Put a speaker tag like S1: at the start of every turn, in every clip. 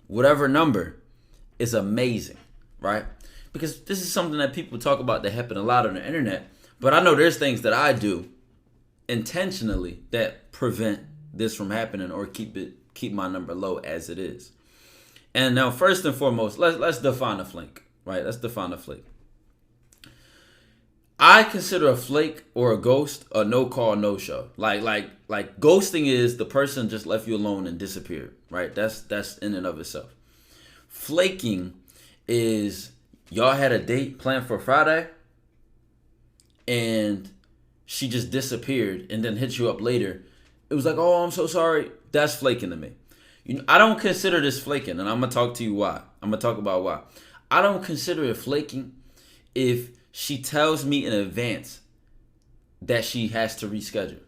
S1: whatever number, is amazing, right? Because this is something that people talk about that happen a lot on the internet. But I know there's things that I do intentionally that prevent this from happening or keep my number low as it is. And now, first and foremost, let's define a flake, right? Let's define a flake. I consider a flake or a ghost a no call, no show. Like ghosting is the person just left you alone and disappeared, right? That's in and of itself. Flaking is y'all had a date planned for Friday and she just disappeared and then hit you up later. It was like, oh, I'm so sorry. That's flaking to me. I don't consider this flaking, and I'm going to talk to you why. I'm going to talk about why. I don't consider it flaking if she tells me in advance that she has to reschedule.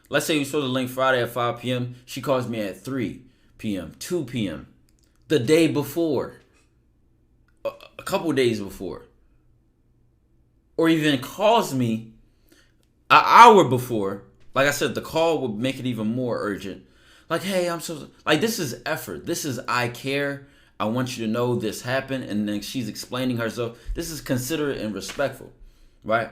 S1: Let's say we supposed to link Friday at 5 p.m. She calls me at 3 p.m., 2 p.m., the day before, a couple days before, or even calls me an hour before. Like I said, the call would make it even more urgent. Like, hey, this is effort. This is I care. I want you to know this happened. And then she's explaining herself. This is considerate and respectful, right?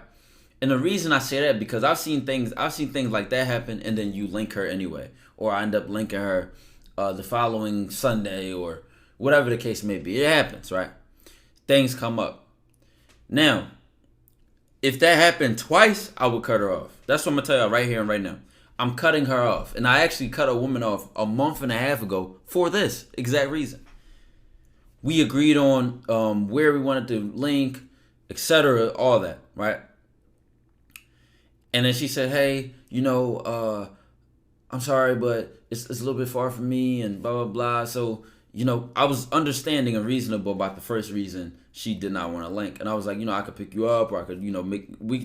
S1: And the reason I say that, because I've seen things like that happen, and then you link her anyway. Or I end up linking her the following Sunday or whatever the case may be. It happens, right? Things come up. Now, if that happened twice, I would cut her off. That's what I'm going to tell you right here and right now. I'm cutting her off. And I actually cut a woman off a month and a half ago for this exact reason. We agreed on where we wanted to link, etc., all that, right? And then she said, hey, I'm sorry, but it's a little bit far from me and blah, blah, blah. So, I was understanding and reasonable about the first reason she did not want to link. And I was like, I could pick you up, or I could,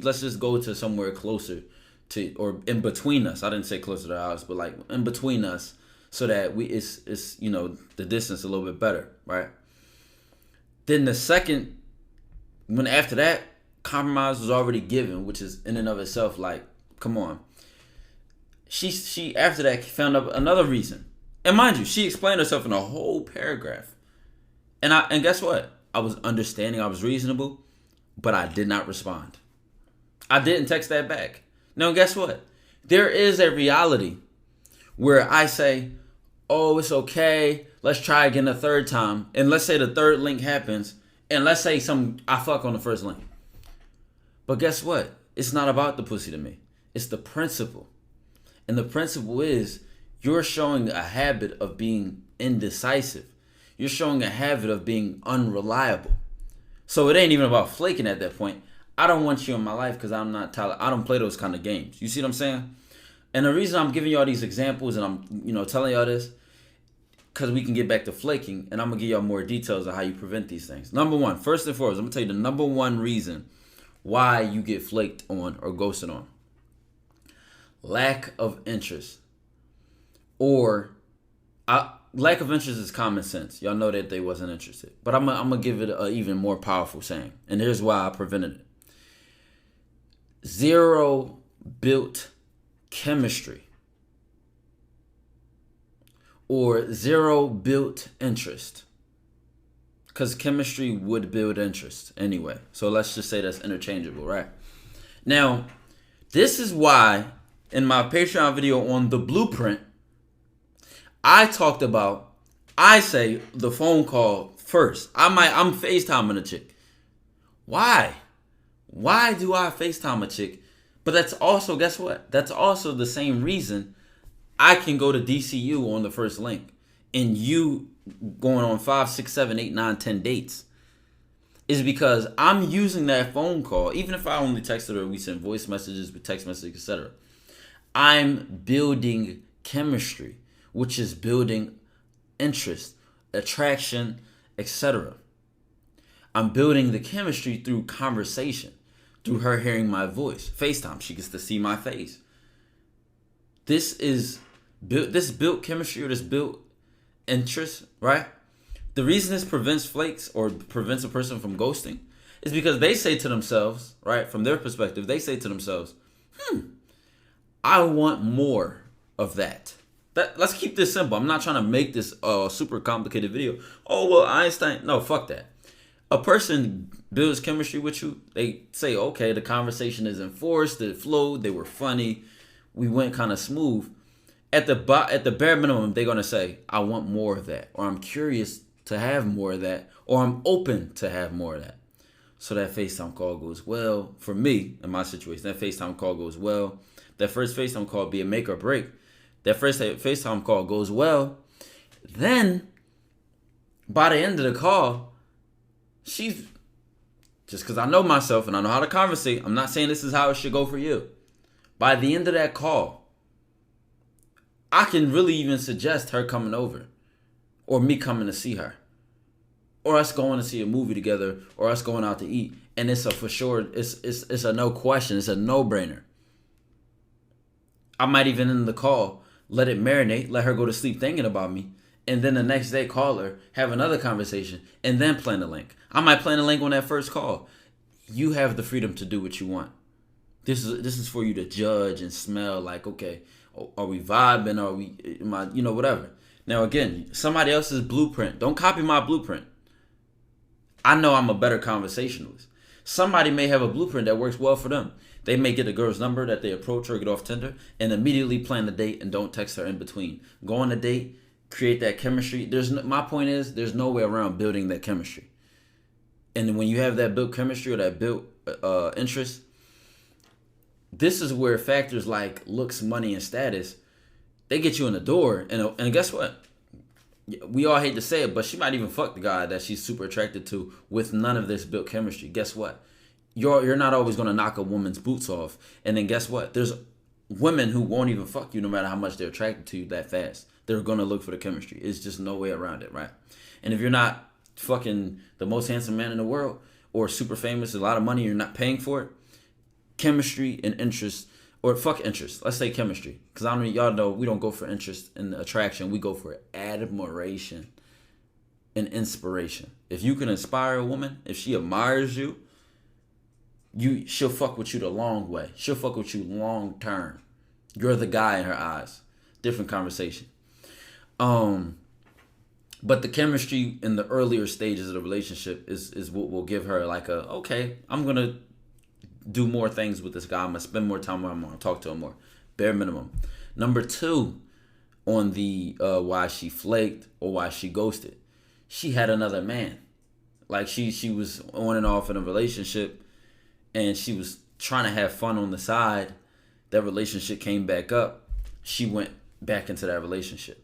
S1: let's just go to somewhere closer to, or in between us. I didn't say closer to the house, but like in between us, so that it's the distance a little bit better, right? Then the second, when after that, compromise was already given, which is in and of itself like, come on. She after that found up another reason. And mind you, she explained herself in a whole paragraph. And guess what? I was understanding, I was reasonable, but I did not respond. I didn't text that back. Now, guess what? There is a reality where I say, oh, it's okay, let's try again a third time. And let's say the third link happens, and let's say I fuck on the first link. But guess what? It's not about the pussy to me. It's the principle. And the principle is you're showing a habit of being indecisive. You're showing a habit of being unreliable. So it ain't even about flaking at that point. I don't want you in my life because I don't play those kind of games. You see what I'm saying? And the reason I'm giving y'all these examples and I'm telling y'all this, because we can get back to flaking, and I'm going to give y'all more details on how you prevent these things. Number one, first and foremost, I'm going to tell you the number one reason why you get flaked on or ghosted on. Lack of interest. Or lack of interest is common sense. Y'all know that they wasn't interested. But I'm going to give it an even more powerful saying. And here's why I prevented it. Zero built chemistry. Or zero built interest. Because chemistry would build interest anyway. So let's just say that's interchangeable, right? Now, this is why in my Patreon video on the blueprint, I talked about, I say the phone call first. I'm FaceTiming a chick. Why? Why do I FaceTime a chick? But that's also, guess what? That's also the same reason I can go to DCU on the first link and you going on 5, 6, 7, 8, 9, 10 dates is because I'm using that phone call. Even if I only texted her, we sent voice messages, text messages, etc. I'm building chemistry, which is building interest, attraction, etc. I'm building the chemistry through conversation, through her hearing my voice. FaceTime, she gets to see my face. This built chemistry, or this built interest, right? The reason this prevents flakes or prevents a person from ghosting is because they say to themselves, right, from their perspective, they say to themselves, I want more of that. Let's keep this simple. I'm not trying to make this super complicated video. Oh well, Einstein. No, fuck that. A person builds chemistry with you. They say, okay, the conversation is enforced. It flowed. They were funny. We went kind of smooth. At the bare minimum, they're gonna say, I want more of that, or I'm curious to have more of that, or I'm open to have more of that. So that FaceTime call goes well. For me, in my situation, that FaceTime call goes well. That first FaceTime call be a make or break. That first FaceTime call goes well. Then, by the end of the call, she's, just because I know myself and I know how to conversate, I'm not saying this is how it should go for you. By the end of that call, I can really even suggest her coming over, or me coming to see her, or us going to see a movie together, or us going out to eat. And it's a for sure, it's a no question, it's a no-brainer. I might even end the call, let it marinate, let her go to sleep thinking about me, and then the next day call her, have another conversation, and then plan a link. I might plan a link on that first call. You have the freedom to do what you want. This is for you to judge and smell like, okay, are we vibing? Are we, whatever. Now again, somebody else's blueprint. Don't copy my blueprint. I know I'm a better conversationalist. Somebody may have a blueprint that works well for them. They may get a girl's number that they approach or get off Tinder and immediately plan the date and don't text her in between. Go on a date, create that chemistry. My point is, there's no way around building that chemistry. And when you have that built chemistry or that built interest, this is where factors like looks, money, and status, they get you in the door. And guess what? We all hate to say it, but she might even fuck the guy that she's super attracted to with none of this built chemistry. Guess what? You're not always going to knock a woman's boots off. And then guess what? There's women who won't even fuck you no matter how much they're attracted to you that fast. They're going to look for the chemistry. It's just no way around it, right? And if you're not fucking the most handsome man in the world or super famous, a lot of money, you're not paying for it, chemistry and interest, or fuck interest. Let's say chemistry. Because I mean, y'all know we don't go for interest and attraction. We go for admiration and inspiration. If you can inspire a woman, if she admires you, she'll fuck with you the long way. She'll fuck with you long term. You're the guy in her eyes. Different conversation. But the chemistry in the earlier stages of the relationship is what will give her like okay, I'm gonna do more things with this guy. I'm gonna spend more time with him. I'm gonna talk to him more. Bare minimum. Number 2 on the why she flaked or why she ghosted. She had another man. Like she was on and off in a relationship, and she was trying to have fun on the side. That relationship came back up. She went back into that relationship.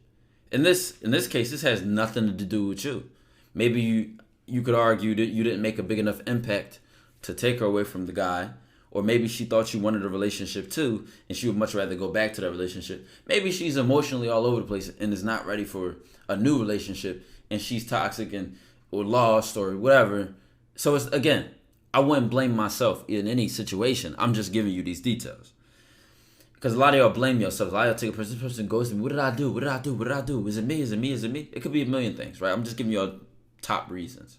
S1: In this case, this has nothing to do with you. Maybe you could argue that you didn't make a big enough impact to take her away from the guy, or maybe she thought you wanted a relationship too, and she would much rather go back to that relationship. Maybe she's emotionally all over the place and is not ready for a new relationship, and she's toxic or lost or whatever. So it's, again, I wouldn't blame myself in any situation. I'm just giving you these details. Because a lot of y'all blame yourselves. A lot of y'all take a person, this person goes to me. What did I do? What did I do? What did I do? Is it me? Is it me? Is it me? It could be a million things, right? I'm just giving y'all top reasons.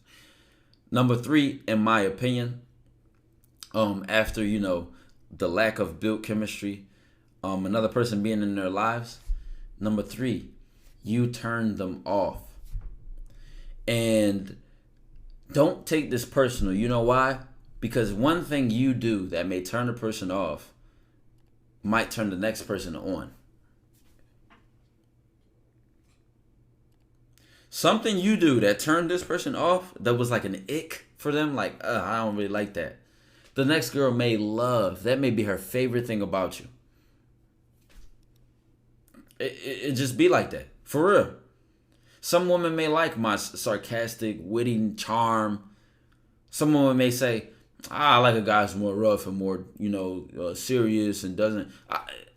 S1: Number 3, in my opinion, after, the lack of built chemistry, another person being in their lives, number 3, you turn them off. And don't take this personal. You know why? Because one thing you do that may turn a person off might turn the next person on. Something you do that turned this person off, that was like an ick for them, like, I don't really like that. The next girl may love. That may be her favorite thing about you. It just be like that. For real. Some women may like my sarcastic, witty charm. Some women may say, I like a guy who's more rough and more, serious and doesn't.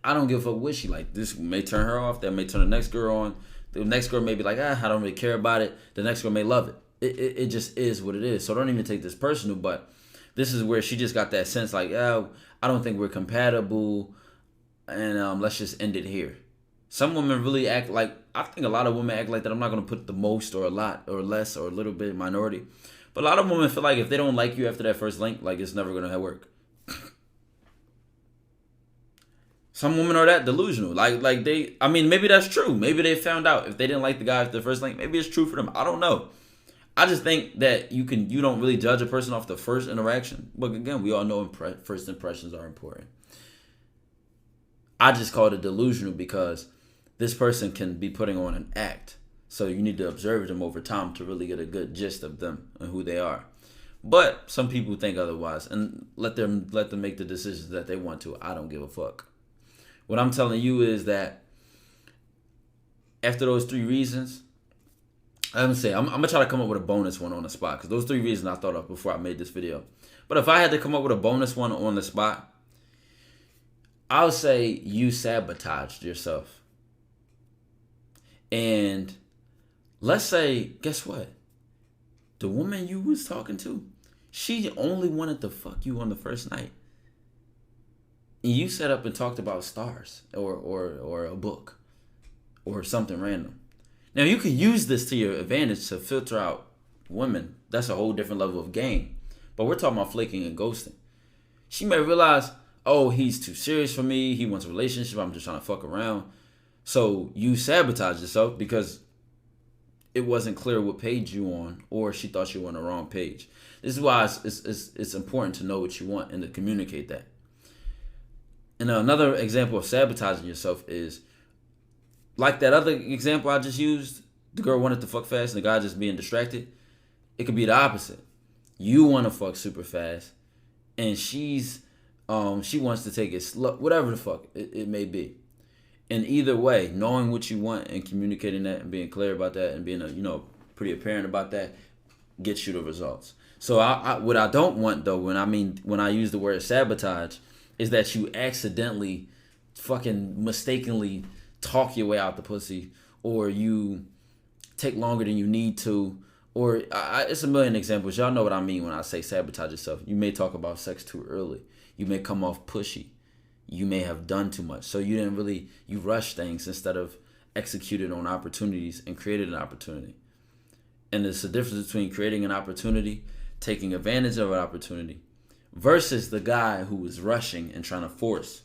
S1: I don't give a fuck what she like. This may turn her off. That may turn the next girl on. The next girl may be like, I don't really care about it. The next girl may love it. It just is what it is. So don't even take this personal, but this is where she just got that sense like, I don't think we're compatible, and let's just end it here. Some women really act like, I think a lot of women act like that. I'm not going to put the most or a lot or less or a little bit minority. But a lot of women feel like if they don't like you after that first link, like it's never going to work. Some women are that delusional. Like they, I mean, maybe that's true. Maybe they found out if they didn't like the guy at the first link. Maybe it's true for them. I don't know. I just think that you don't really judge a person off the first interaction. But again, we all know first impressions are important. I just call it delusional because this person can be putting on an act. So you need to observe them over time to really get a good gist of them and who they are. But some people think otherwise, and let them make the decisions that they want to. I don't give a fuck. What I'm telling you is that after those 3 reasons, I'm gonna try to come up with a bonus one on the spot because those 3 reasons I thought of before I made this video. But if I had to come up with a bonus one on the spot, I would say you sabotaged yourself. And let's say, guess what? The woman you was talking to, she only wanted to fuck you on the first night. And you sat up and talked about stars or a book or something random. Now, you can use this to your advantage to filter out women. That's a whole different level of game. But we're talking about flaking and ghosting. She may realize, oh, he's too serious for me. He wants a relationship. I'm just trying to fuck around. So you sabotage yourself because it wasn't clear what page you on, or she thought you were on the wrong page. This is why it's important to know what you want and to communicate that. And another example of sabotaging yourself is like that other example I just used. The girl wanted to fuck fast and the guy just being distracted. It could be the opposite. You want to fuck super fast and she wants to take it slow, whatever the fuck it may be. And either way, knowing what you want and communicating that and being clear about that and being pretty apparent about that gets you the results. So what I don't want though, when I use the word sabotage, is that you accidentally fucking mistakenly talk your way out the pussy, or you take longer than you need to, or it's a million examples. Y'all know what I mean when I say sabotage yourself. You may talk about sex too early. You may come off pushy. You may have done too much. So you rushed things instead of executed on opportunities and created an opportunity. And there's a difference between creating an opportunity, taking advantage of an opportunity, versus the guy who was rushing and trying to force.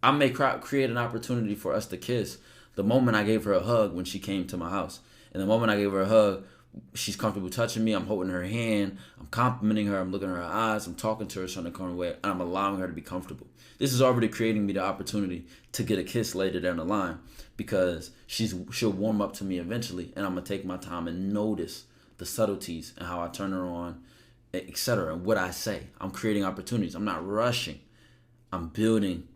S1: I may create an opportunity for us to kiss the moment I gave her a hug when she came to my house. And the moment I gave her a hug, she's comfortable touching me. I'm holding her hand. I'm complimenting her. I'm looking at her eyes. I'm talking to her trying to come away. And I'm allowing her to be comfortable. This is already creating me the opportunity to get a kiss later down the line because she'll warm up to me eventually. And I'm going to take my time and notice the subtleties and how I turn her on, etc. And what I say. I'm creating opportunities. I'm not rushing. I'm building